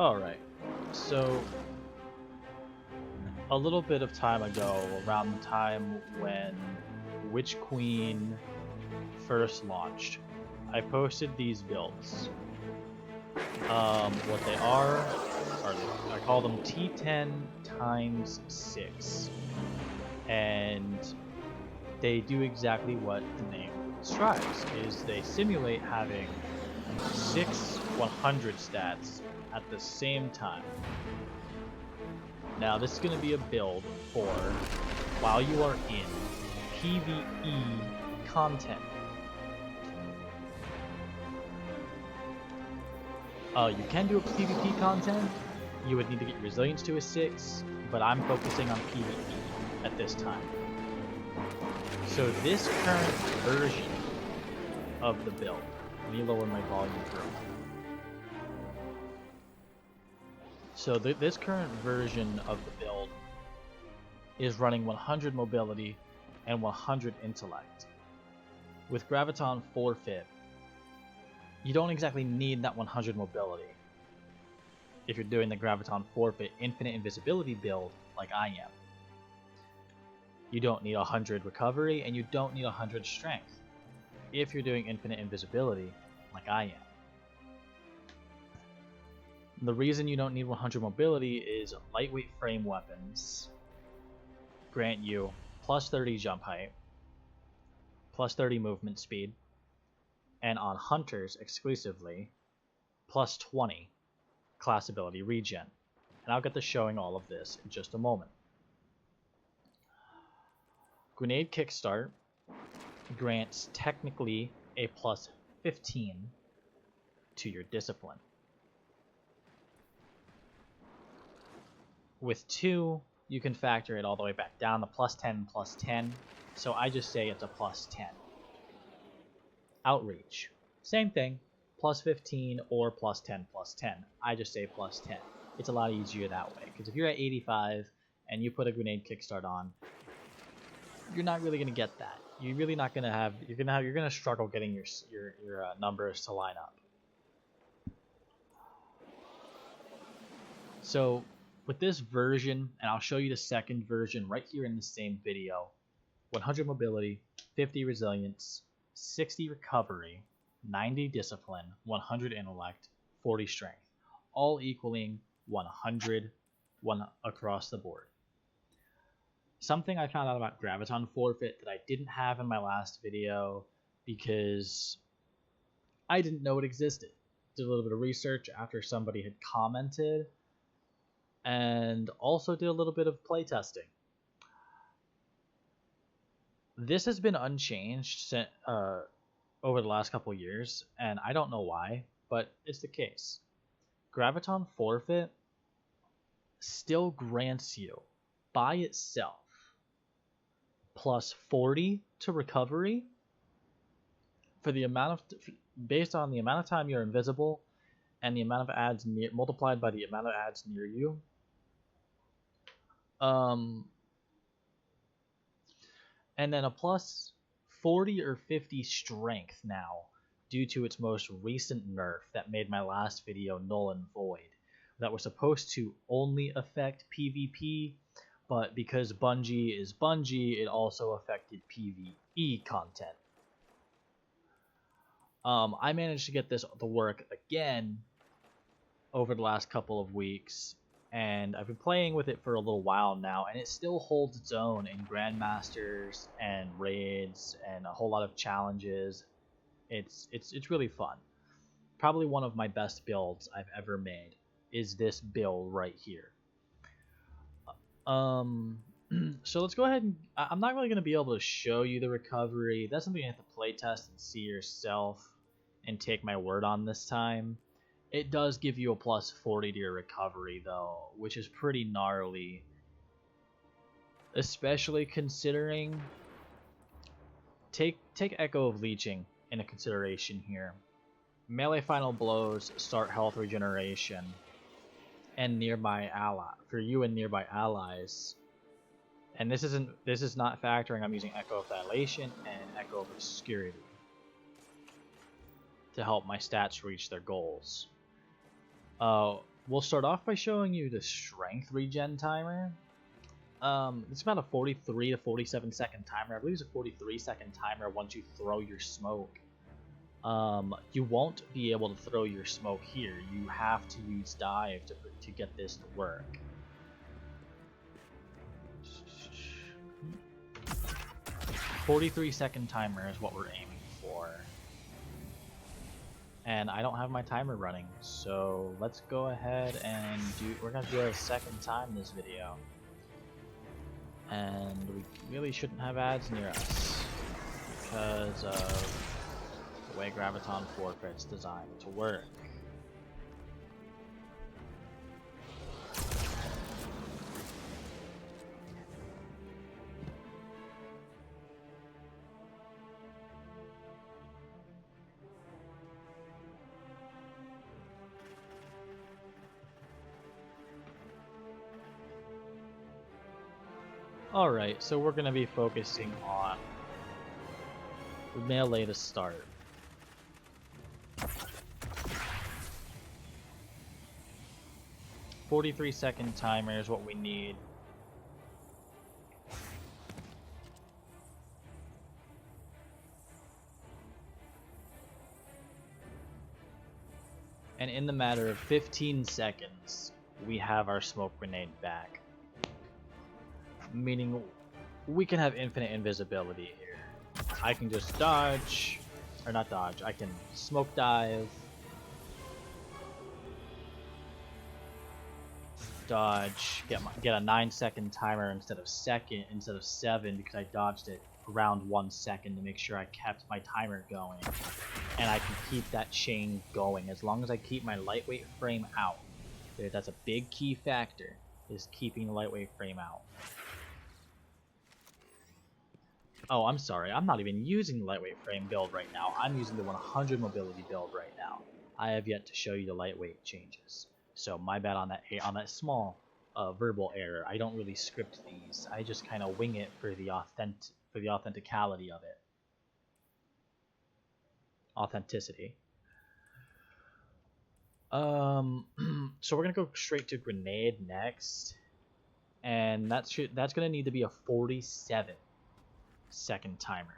Alright, so a little bit of time ago, around the time when Witch Queen first launched, I posted these builds. What they are I call them T10x6, and they do exactly what the name describes, is they simulate having 6 100 stats at the same time. Now this is going to be a build for while you are in PvE content. You can do PvP content. You would need to get your resilience to a 6, but I'm focusing on PvE at this time. So this current version of the build, let me lower my volume for a moment. So this current version of the build is running 100 mobility and 100 intellect. With Graviton Forfeit, you don't exactly need that 100 mobility if you're doing the Graviton Forfeit Infinite Invisibility build like I am. You don't need 100 recovery, and you don't need 100 strength if you're doing Infinite Invisibility like I am. The reason you don't need 100 mobility is lightweight frame weapons grant you plus 30 jump height, plus 30 movement speed, and on hunters exclusively, plus 20 class ability regen. And I'll get to showing all of this in just a moment. Grenade Kickstart grants technically a plus 15 to your discipline. With 2, you can factor it all the way back down to plus 10, plus 10. So I just say it's a plus 10. Outreach, same thing, plus 15 or plus 10, plus 10. I just say plus 10. It's a lot easier that way, because if you're at 85 and you put a Grenade Kickstart on, you're not really going to get that. You're really not going to have, you're going to struggle getting your numbers to line up. So with this version, and I'll show you the second version right here in the same video, 100 mobility, 50 resilience, 60 recovery, 90 discipline, 100 intellect, 40 strength, all equaling 100 across the board. Something I found out about Graviton Forfeit that I didn't have in my last video because I didn't know it existed. Did a little bit of research after somebody had commented, and also did a little bit of playtesting. This has been unchanged over the last couple years, and I don't know why, but it's the case. Graviton Forfeit still grants you, by itself, plus 40 to recovery for the amount of, based on the amount of time you're invisible and the amount of ads multiplied by the amount of ads near you. And then a plus 40 or 50 strength now due to its most recent nerf that made my last video null and void. That was supposed to only affect PvP, but because Bungie is Bungie, it also affected PvE content. I managed to get this to work again over the last couple of weeks, and I've been playing with it for a little while now, and it still holds its own in Grandmasters and raids and a whole lot of challenges. It's really fun. Probably one of my best builds I've ever made is this build right here. So let's go ahead and I'm not really going to be able to show you the recovery. That's something you have to play test and see yourself and take my word on this time. It does give you a plus 40 to your recovery though, which is pretty gnarly, especially considering take Echo of Leeching into consideration here. Melee final blows start health regeneration and nearby ally for you and nearby allies. And this is not factoring, I'm using Echo of Dilation and Echo of Obscurity to help my stats reach their goals. we'll start off by showing you the strength regen timer. It's about a 43 to 47 second timer. I believe it's a 43-second timer once you throw your smoke. You won't be able to throw your smoke here. You have to use dive to get this to work. 43-second timer is what we're aiming for. And I don't have my timer running, so let's go ahead and we're gonna do it a second time this video. And we really shouldn't have ads near us because of the way Graviton Forfeit's designed to work. Alright, so we're going to be focusing on melee to start. "43-second timer is what we need. And in the matter of 15 seconds, we have our smoke grenade back. Meaning we can have infinite invisibility here. I can just dodge, or not dodge, I can smoke dive, dodge, get a 9-second timer instead of 7 because I dodged it around 1 second to make sure I kept my timer going. And I can keep that chain going as long as I keep my lightweight frame out. That's a big key factor, is keeping the lightweight frame out. Oh, I'm sorry, I'm not even using the lightweight frame build right now. I'm using the 100 mobility build right now. I have yet to show you the lightweight changes. So my bad on that small verbal error. I don't really script these. I just kind of wing it for the authenticality of it. Authenticity. So we're gonna go straight to grenade next, and that's gonna need to be a 47-second timer.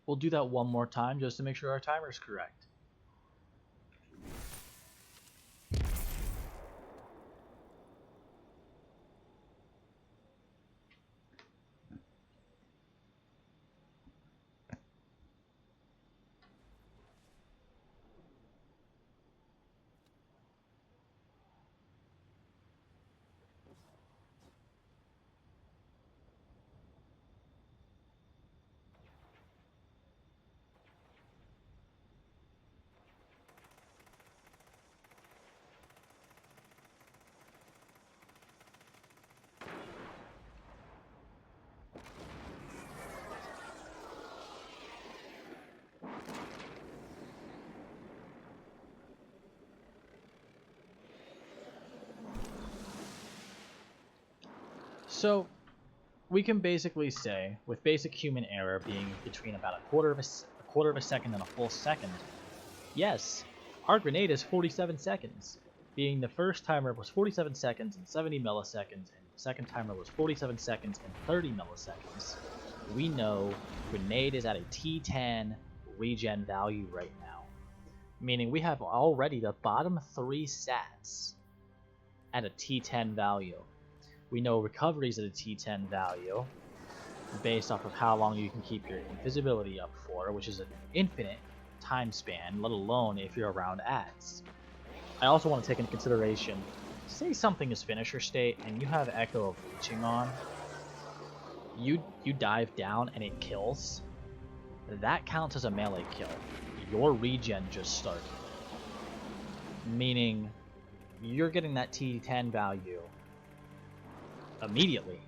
We'll do that one more time just to make sure our timer's correct. So we can basically say, with basic human error being between about a quarter of a second and a full second, yes, our grenade is 47 seconds, being the first timer was 47 seconds and 70 milliseconds, and the second timer was 47 seconds and 30 milliseconds. We know grenade is at a T10 regen value right now, meaning we have already the bottom 3 stats at a T10 value. We know recovery is at a T10 value. based off of how long you can keep your invisibility up for, which is an infinite time span, let alone if you're around ads. I also want to take into consideration, say something is finisher state and you have Echo of Reaching on, you dive down and it kills, that counts as a melee kill. Your regen just started. Meaning, you're getting that T10 value immediately,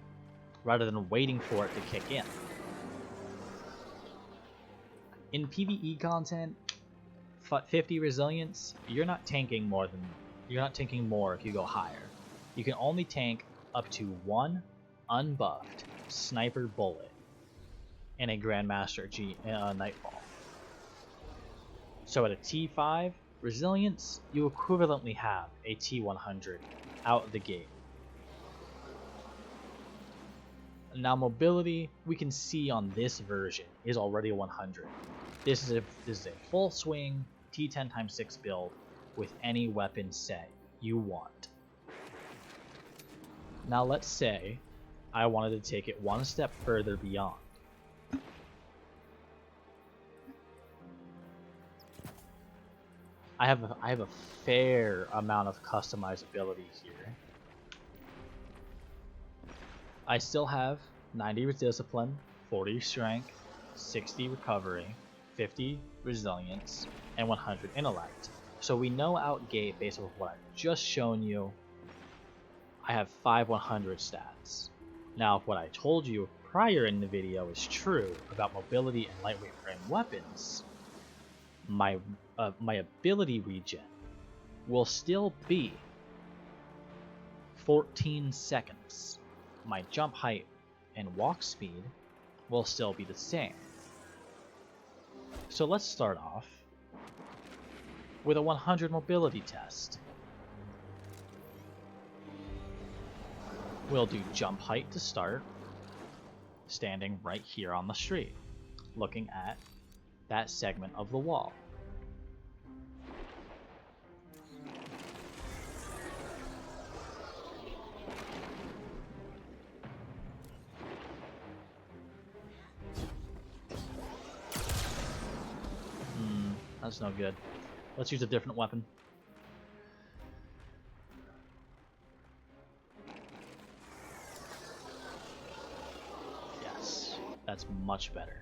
rather than waiting for it to kick in. In PvE content, 50 resilience, you're not tanking more if you go higher. You can only tank up to one unbuffed sniper bullet in a Grandmaster Nightfall. So at a T5 resilience, you equivalently have a T100 out the gate. Now mobility, we can see on this version, is already 100. This is a full swing T10x6 build with any weapon set you want. Now let's say I wanted to take it one step further beyond. I have a fair amount of customizability here. I still have 90 discipline, 40 strength, 60 recovery, 50 resilience, and 100 intellect. So we know out gate, based on what I've just shown you, I have 5 100 stats. Now if what I told you prior in the video is true about mobility and lightweight frame weapons, my ability regen will still be 14 seconds. My jump height and walk speed will still be the same. So let's start off with a 100 mobility test. We'll do jump height to start, standing right here on the street, looking at that segment of the wall. That's no good. Let's use a different weapon. Yes, that's much better.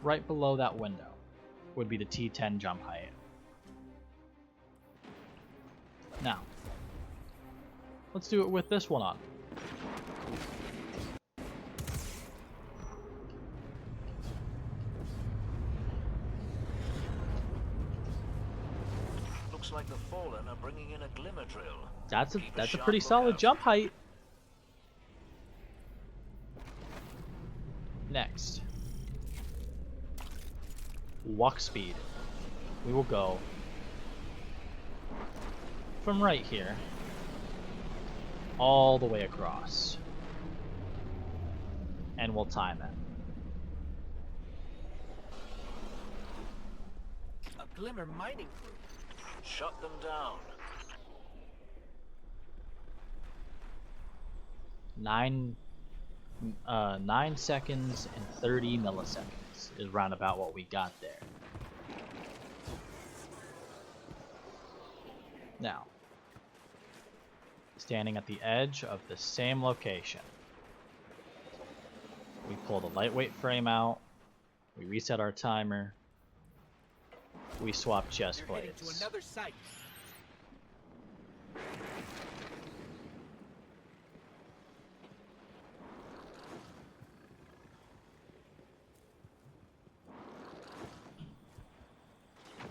Right below that window would be the T10 jump height. Now, let's do it with this one on. Looks like the Fallen are bringing in a glimmer drill. That's a pretty solid jump height. Next, walk speed. We will go from right here all the way across, and we'll time it. A glimmer mining group. Shut them down. 9 seconds and 30 milliseconds is round about what we got there. Now, standing at the edge of the same location, we pull the lightweight frame out, we reset our timer, we swap chest plates. To another site.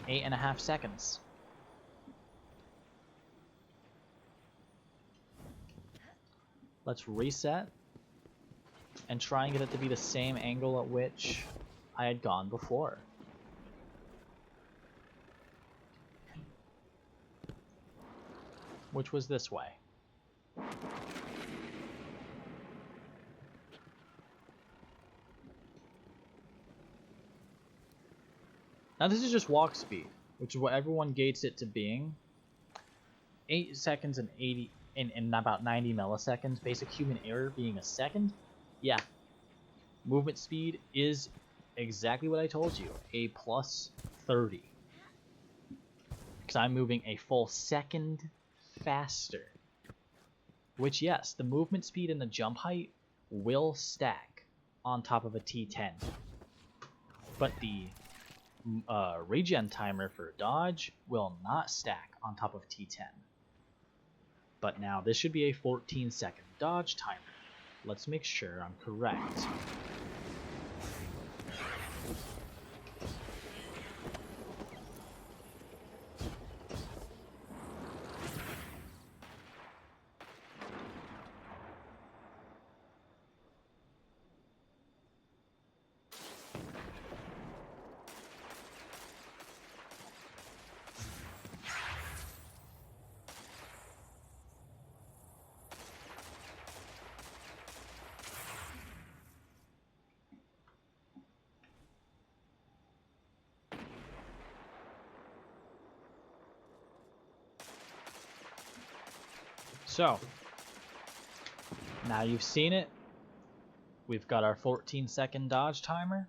Eight and a half seconds. Let's reset and try and get it to be the same angle at which I had gone before. Which was this way. Now this is just walk speed, which is what everyone gates it to being. 8 seconds and 80 and about 90 milliseconds. Basic human error being a second. Yeah. Movement speed is exactly what I told you. A plus 30. Because I'm moving a full second faster. Which, yes, the movement speed and the jump height will stack on top of a T10. But the regen timer for dodge will not stack on top of T10. But now this should be a 14-second dodge timer. Let's make sure I'm correct. So, now you've seen it. We've got our 14-second dodge timer.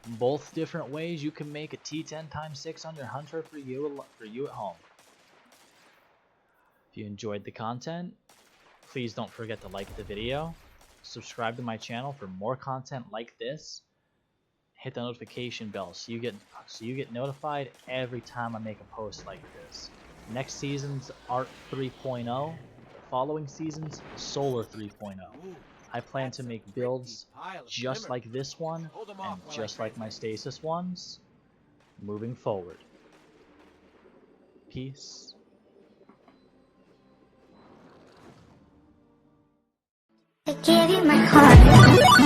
Both different ways you can make a T10x6 on your hunter for you at home. If you enjoyed the content, please don't forget to like the video, subscribe to my channel for more content like this, hit the notification bell so you get notified every time I make a post like this. Next season's Art 3.0, the following season's Solar 3.0. I plan to make builds just like this one and just like my stasis ones moving forward. Peace. I give you my heart.